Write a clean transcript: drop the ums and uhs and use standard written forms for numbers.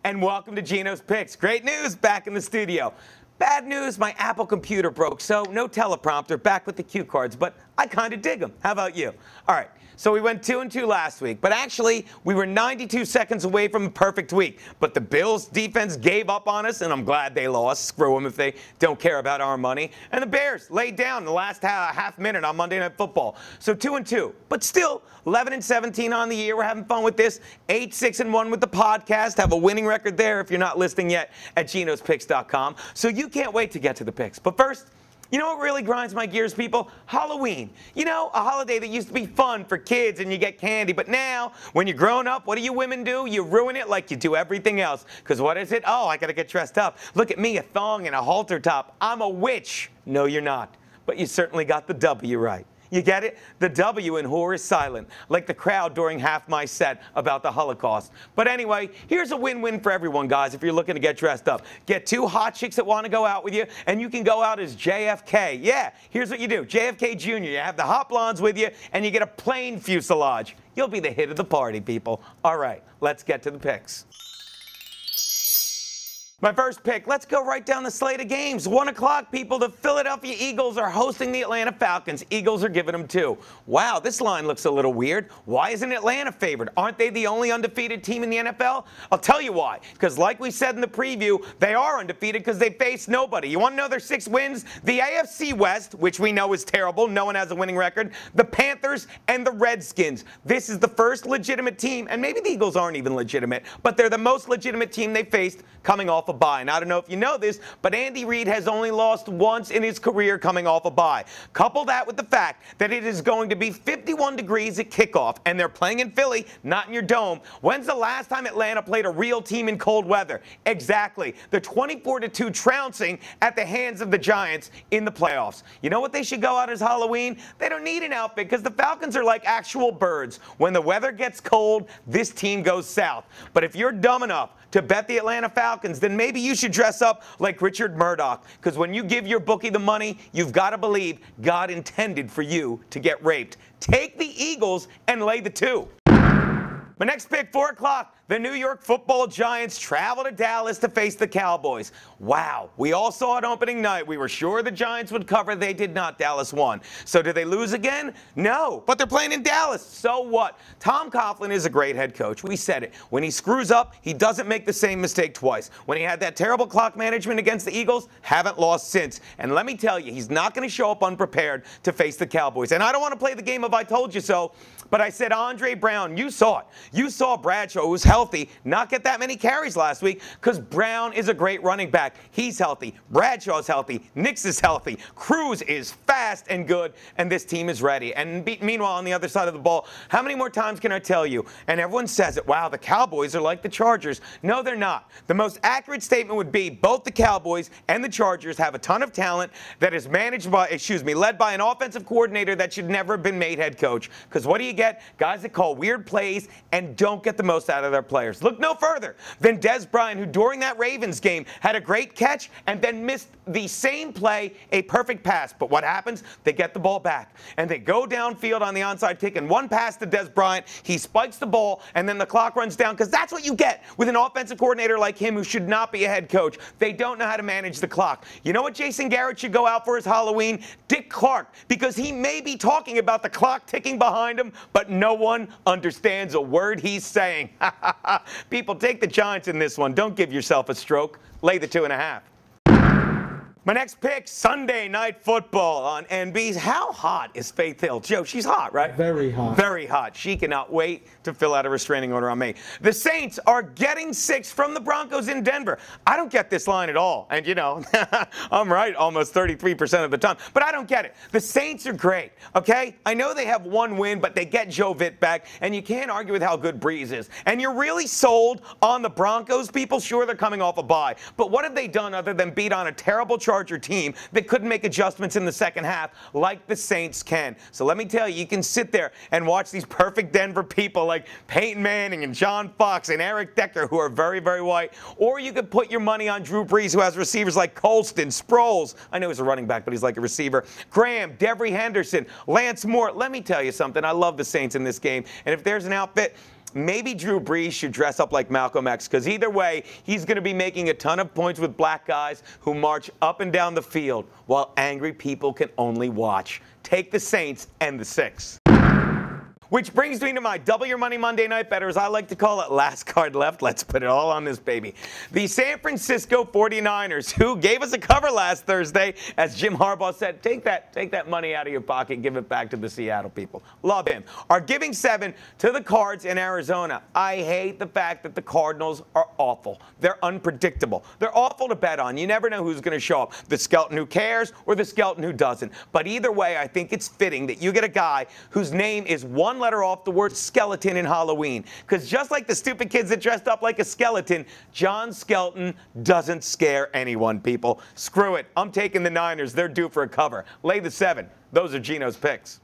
and welcome to Geno's Picks. Great news, back in the studio. Bad news, my Apple computer broke, so no teleprompter, back with the cue cards, but I kind of dig them. How about you? All right, so we went 2-2 last week, but actually, we were 92 seconds away from a perfect week. But the Bills defense gave up on us, and I'm glad they lost. Screw them if they don't care about our money. And the Bears laid down the last half minute on Monday Night Football. So 2-2, but still 11-17 on the year. We're having fun with this. 8-6-1 with the podcast. Have a winning record there if you're not listening yet at genospicks.com. So you can't wait to get to the picks. But first, you know what really grinds my gears, people? Halloween. You know, a holiday that used to be fun for kids and you get candy. But now, when you're grown up, what do you women do? You ruin it like you do everything else. Because what is it? Oh, I got to get dressed up. Look at me, a thong and a halter top. I'm a witch. No, you're not. But you certainly got the W right. You get it? The W in whore is silent, like the crowd during half my set about the Holocaust. But anyway, here's a win-win for everyone, guys, if you're looking to get dressed up. Get two hot chicks that want to go out with you, and you can go out as JFK. Yeah, here's what you do. JFK Jr., you have the hot blondes with you, and you get a plain fuselage. You'll be the hit of the party, people. All right, let's get to the picks. My first pick, let's go right down the slate of games. 1 o'clock, people. The Philadelphia Eagles are hosting the Atlanta Falcons. Eagles are giving them 2. Wow, this line looks a little weird. Why isn't Atlanta favored? Aren't they the only undefeated team in the NFL? I'll tell you why. Because like we said in the preview, they are undefeated because they face nobody. You want to know their 6 wins? The AFC West, which we know is terrible. No one has a winning record. The Panthers and the Redskins. This is the first legitimate team, and maybe the Eagles aren't even legitimate, but they're the most legitimate team they faced coming off a bye. And I don't know if you know this, but Andy Reid has only lost once in his career coming off a bye. Couple that with the fact that it is going to be 51 degrees at kickoff, and they're playing in Philly, not in your dome. When's the last time Atlanta played a real team in cold weather? Exactly. The 24-2 trouncing at the hands of the Giants in the playoffs. You know what they should go out as Halloween? They don't need an outfit because the Falcons are like actual birds. When the weather gets cold, this team goes south. But if you're dumb enough to bet the Atlanta Falcons, then maybe you should dress up like Richard Murdoch. Because when you give your bookie the money, you've got to believe God intended for you to get raped. Take the Eagles and lay the 2. My next pick, 4 o'clock. The New York Football Giants travel to Dallas to face the Cowboys. Wow. We all saw it opening night. We were sure the Giants would cover. They did not. Dallas won. So did they lose again? No. But they're playing in Dallas. So what? Tom Coughlin is a great head coach. We said it. When he screws up, he doesn't make the same mistake twice. When he had that terrible clock management against the Eagles, haven't lost since. And let me tell you, he's not going to show up unprepared to face the Cowboys. And I don't want to play the game of I told you so, but I said Andre Brown, you saw it. You saw Bradshaw, who was healthy, not get that many carries last week because Brown is a great running back. He's healthy. Bradshaw's healthy. Nix is healthy. Cruz is fast and good, and this team is ready. And meanwhile, on the other side of the ball, how many more times can I tell you? And everyone says it, wow, the Cowboys are like the Chargers. No, they're not. The most accurate statement would be both the Cowboys and the Chargers have a ton of talent that is led by an offensive coordinator that should never have been made head coach. Because what do you get? Guys that call weird plays and don't get the most out of their players. Look no further than Dez Bryant, who during that Ravens game had a great catch and then missed the same play, a perfect pass. But what happens? They get the ball back and they go downfield on the onside kick, and one pass to Dez Bryant, he spikes the ball, and then the clock runs down, because that's what you get with an offensive coordinator like him who should not be a head coach. They don't know how to manage the clock. You know what Jason Garrett should go out for his Halloween? Dick Clark, because he may be talking about the clock ticking behind him, but no one understands a word he's saying. People, take the Giants in this one. Don't give yourself a stroke. Lay the 2.5. My next pick, Sunday Night Football on NBC. How hot is Faith Hill? Joe, she's hot, right? Very hot. Very hot. She cannot wait to fill out a restraining order on me. The Saints are getting 6 from the Broncos in Denver. I don't get this line at all. And, you know, I'm right almost 33% of the time. But I don't get it. The Saints are great, okay? I know they have 1 win, but they get Joe Vitt back. And you can't argue with how good Breeze is. And you're really sold on the Broncos, people? Sure, they're coming off a bye. But what have they done other than beat on a terrible Charger team that couldn't make adjustments in the second half like the Saints can? So let me tell you, you can sit there and watch these perfect Denver people like Peyton Manning and John Fox and Eric Decker, who are very, very white. Or you could put your money on Drew Brees, who has receivers like Colston, Sproles. I know he's a running back, but he's like a receiver. Graham, Devery Henderson, Lance Moore. Let me tell you something. I love the Saints in this game. And if there's an outfit, maybe Drew Brees should dress up like Malcolm X, because either way, he's going to be making a ton of points with black guys who march up and down the field while angry people can only watch. Take the Saints and the 6. Which brings me to my Double Your Money Monday Night Better, as I like to call it, last card left. Let's put it all on this baby. The San Francisco 49ers, who gave us a cover last Thursday, as Jim Harbaugh said, take that money out of your pocket and give it back to the Seattle people. Love him. Are giving 7 to the Cards in Arizona. I hate the fact that the Cardinals are awful. They're unpredictable. They're awful to bet on. You never know who's going to show up, the skeleton who cares or the skeleton who doesn't. But either way, I think it's fitting that you get a guy whose name is one letter off the word skeleton in Halloween. Because just like the stupid kids that dressed up like a skeleton, John Skelton doesn't scare anyone, people. Screw it. I'm taking the Niners. They're due for a cover. Lay the 7. Those are Geno's picks.